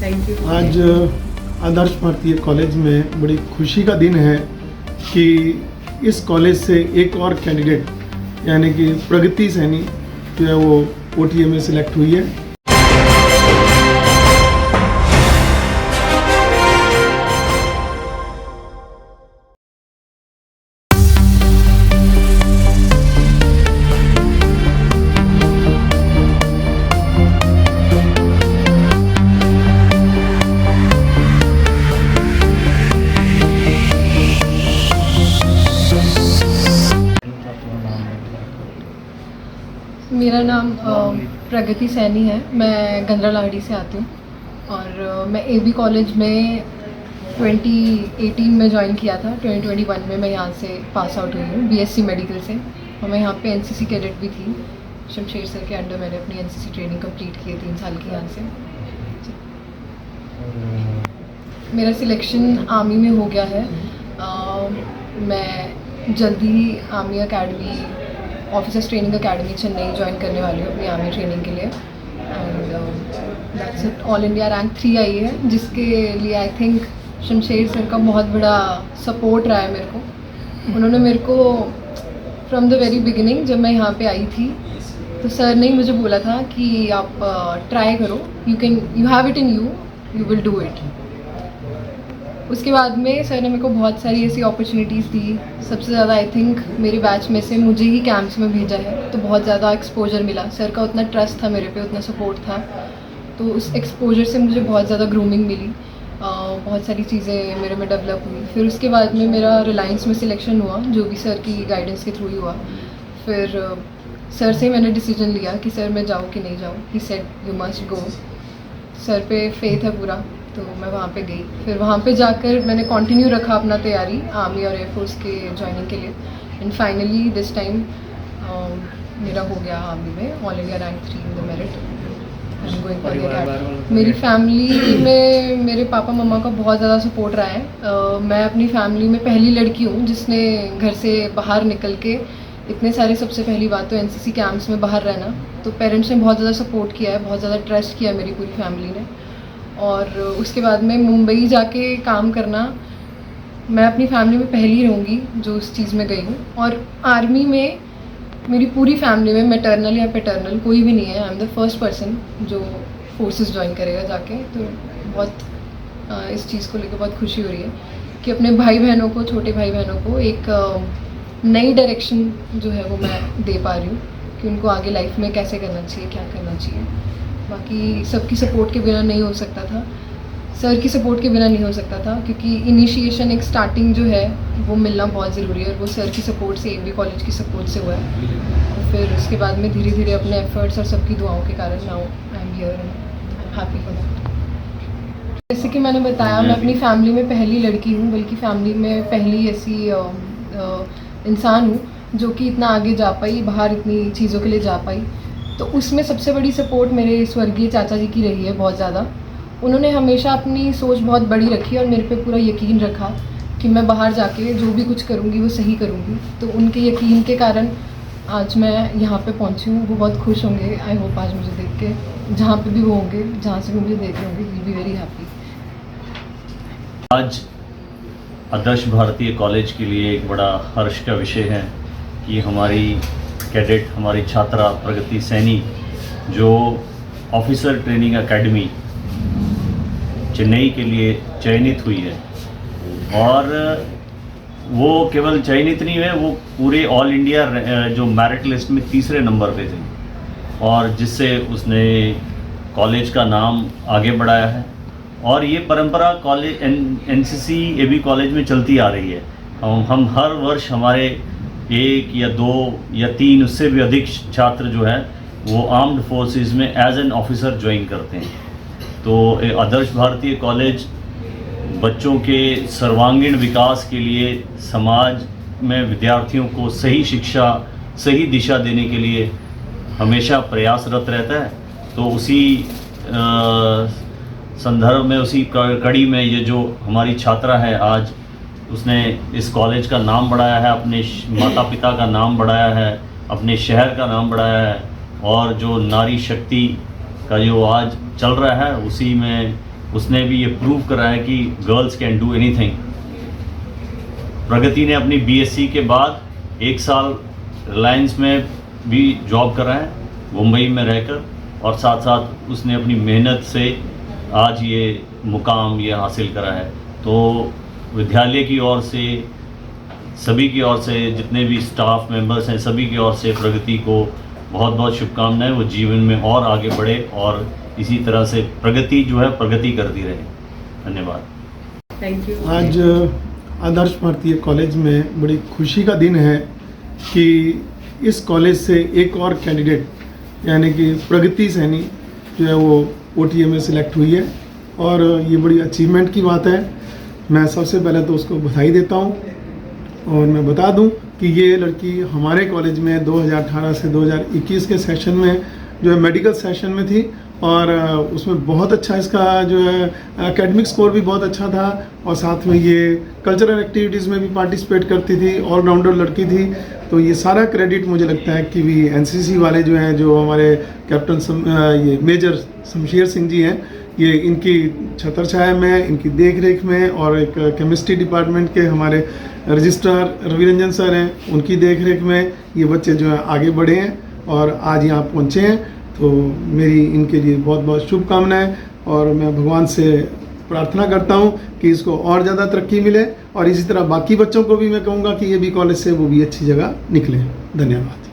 Thank you. आज आदर्श भारतीय college में बड़ी खुशी का दिन है कि इस कॉलेज से एक और कैंडिडेट यानी कि प्रगति सैनी जो है वो OTA में सिलेक्ट हुई है। मेरा नाम प्रगति सैनी है। मैं गंद्रा लाहड़ी से आती हूँ और मैं AB कॉलेज में 2018 में ज्वाइन किया था। 2021 में मैं यहाँ से पास आउट हुई हूँ BSc मेडिकल से और मैं यहाँ पे NCC कैडेट भी थी। शमशेर सर के अंडर मैंने अपनी NCC ट्रेनिंग कंप्लीट की है 3 साल की यहाँ से। मेरा सिलेक्शन आर्मी में हो गया है। मैं जल्दी ही army academy officers training academy Chennai join करने वाली हूँ अपनी आर्मी ट्रेनिंग के लिए। And that's it. All India rank 3 आई है जिसके लिए आई थिंक शमशेर सर का बहुत बड़ा सपोर्ट रहा है मेरे को। उन्होंने मेरे को फ्रॉम द वेरी बिगिनिंग जब मैं यहाँ पे आई थी तो सर ने ही मुझे बोला था कि आप ट्राई करो, you have it in you will do it. उसके बाद में सर ने मेरे को बहुत सारी ऐसी अपॉर्चुनिटीज़ दी। सबसे ज़्यादा आई थिंक मेरे बैच में से मुझे ही कैंप्स में भेजा है तो बहुत ज़्यादा एक्सपोजर मिला। सर का उतना ट्रस्ट था मेरे पे, उतना सपोर्ट था, तो उस एक्सपोजर से मुझे बहुत ज़्यादा ग्रूमिंग मिली। बहुत सारी चीज़ें मेरे में डेवलप हुई। फिर उसके बाद में मेरा रिलायंस में सिलेक्शन हुआ जो भी सर की गाइडेंस के थ्रू ही हुआ। फिर सर से मैंने डिसीजन लिया कि सर मैं जाऊँ कि नहीं जाऊँ। He said you must go. Sir पे फेथ है पूरा, तो मैं वहाँ पे गई। फिर वहाँ पे जाकर मैंने कंटिन्यू रखा अपना तैयारी आर्मी और एयरफोर्स के ज्वाइनिंग के लिए। एंड फाइनली दिस टाइम मेरा हो गया आर्मी में all India rank 3 in the merit. मेरी फैमिली में मेरे पापा मम्मा का बहुत ज़्यादा सपोर्ट रहा है। मैं अपनी फैमिली में पहली लड़की हूँ जिसने घर से बाहर निकल के इतने सारे, सबसे पहली बात तो NCC कैंप्स में बाहर रहना, तो पेरेंट्स ने बहुत ज़्यादा सपोर्ट किया है, बहुत ज़्यादा ट्रस्ट किया मेरी पूरी फैमिली ने। और उसके बाद में मुंबई जाके काम करना, मैं अपनी फैमिली में पहली रहूँगी जो उस चीज़ में गई हूँ। और आर्मी में मेरी पूरी फैमिली में मैटरनल या पैटर्नल कोई भी नहीं है। I am the first person जो फोर्सेस ज्वाइन करेगा जाके। तो बहुत इस चीज़ को लेकर बहुत खुशी हो रही है कि अपने भाई बहनों को, छोटे भाई बहनों को एक नई डायरेक्शन जो है वो मैं दे पा रही हूँ कि उनको आगे लाइफ में कैसे करना चाहिए, क्या करना चाहिए। बाकी सबकी सपोर्ट के बिना नहीं हो सकता था, सर की सपोर्ट के बिना नहीं हो सकता था, क्योंकि इनिशिएशन एक स्टार्टिंग जो है वो मिलना बहुत ज़रूरी है और वो सर की सपोर्ट से, AB कॉलेज की सपोर्ट से हुआ है। और फिर उसके बाद में धीरे धीरे अपने एफर्ट्स और सबकी दुआओं के कारण now I am here and happy for that. जैसे कि मैंने बताया, मैं अपनी फैमिली में पहली लड़की हूँ, बल्कि फैमिली में पहली ऐसी इंसान हूँ जो कि इतना आगे जा पाई, बाहर इतनी चीज़ों के लिए जा पाई। तो उसमें सबसे बड़ी सपोर्ट मेरे स्वर्गीय चाचा जी की रही है बहुत ज़्यादा। उन्होंने हमेशा अपनी सोच बहुत बड़ी रखी और मेरे पे पूरा यकीन रखा कि मैं बाहर जाके जो भी कुछ करूँगी वो सही करूँगी। तो उनके यकीन के कारण आज मैं यहाँ पे पहुँची हूँ। वो बहुत खुश होंगे, आई होप आज मुझे देख के, जहाँ पे भी वो होंगे, जहाँ से भी मुझे देख रहे होंगे, विल बी वेरी हैप्पी। आज आदर्श भारतीय कॉलेज के लिए एक बड़ा हर्ष का विषय है कि हमारी कैडेट, हमारी छात्रा प्रगति सैनी जो ऑफिसर ट्रेनिंग एकेडमी चेन्नई के लिए चयनित हुई है। और वो केवल चयनित नहीं है, वो पूरे ऑल इंडिया जो मेरिट लिस्ट में 3रे नंबर पे थे और जिससे उसने कॉलेज का नाम आगे बढ़ाया है। और ये परंपरा कॉलेज NCC AB कॉलेज में चलती आ रही है। हम हर वर्ष हमारे 1 या 2 या 3 उससे भी अधिक छात्र जो है वो आर्म्ड फोर्सेस में एज एन ऑफिसर ज्वाइन करते हैं। तो आदर्श भारतीय कॉलेज बच्चों के सर्वांगीण विकास के लिए, समाज में विद्यार्थियों को सही शिक्षा, सही दिशा देने के लिए हमेशा प्रयासरत रहता है। तो उसी संदर्भ में, उसी कड़ी में ये जो हमारी छात्रा है आज, उसने इस कॉलेज का नाम बढ़ाया है, अपने माता पिता का नाम बढ़ाया है, अपने शहर का नाम बढ़ाया है। और जो नारी शक्ति का जो आज चल रहा है उसी में उसने भी ये प्रूव करा है कि गर्ल्स कैन डू एनीथिंग। प्रगति ने अपनी बीएससी के बाद 1 साल रिलायंस में भी जॉब करा है मुंबई में रहकर, और साथ साथ उसने अपनी मेहनत से आज ये मुकाम ये हासिल करा है। तो विद्यालय की ओर से, सभी की ओर से, जितने भी स्टाफ मेंबर्स हैं सभी की ओर से प्रगति को बहुत बहुत शुभकामनाएं। वो जीवन में और आगे बढ़े और इसी तरह से प्रगति जो है प्रगति करती रहे। धन्यवाद। Thank you. आज आदर्श भारतीय कॉलेज में बड़ी खुशी का दिन है कि इस कॉलेज से एक और कैंडिडेट यानी कि प्रगति सैनी जो है वो OTA में सिलेक्ट हुई है, और ये बड़ी अचीवमेंट की बात है। मैं सबसे पहले तो उसको बधाई देता हूँ, और मैं बता दूं कि ये लड़की हमारे कॉलेज में 2018 से 2021 के सेशन में जो है मेडिकल सेशन में थी, और उसमें बहुत अच्छा इसका जो है एकेडमिक स्कोर भी बहुत अच्छा था, और साथ में ये कल्चरल एक्टिविटीज़ में भी पार्टिसिपेट करती थी, ऑलराउंडर लड़की थी। तो ये सारा क्रेडिट मुझे लगता है कि भी NCC वाले जो हैं, जो हमारे कैप्टन ये मेजर शमशेर सिंह जी हैं, ये इनकी छत्र छाया में, इनकी देख रेख में, और एक केमिस्ट्री डिपार्टमेंट के हमारे रजिस्ट्रार रवि रंजन सर हैं, उनकी देख रेख में ये बच्चे जो है आगे बढ़े हैं और आज यहाँ पहुँचे हैं। तो मेरी इनके लिए बहुत बहुत शुभकामनाएं, और मैं भगवान से प्रार्थना करता हूँ कि इसको और ज़्यादा तरक्की मिले, और इसी तरह बाकी बच्चों को भी मैं कहूँगा कि ये भी कॉलेज से वो भी अच्छी जगह निकलें। धन्यवाद।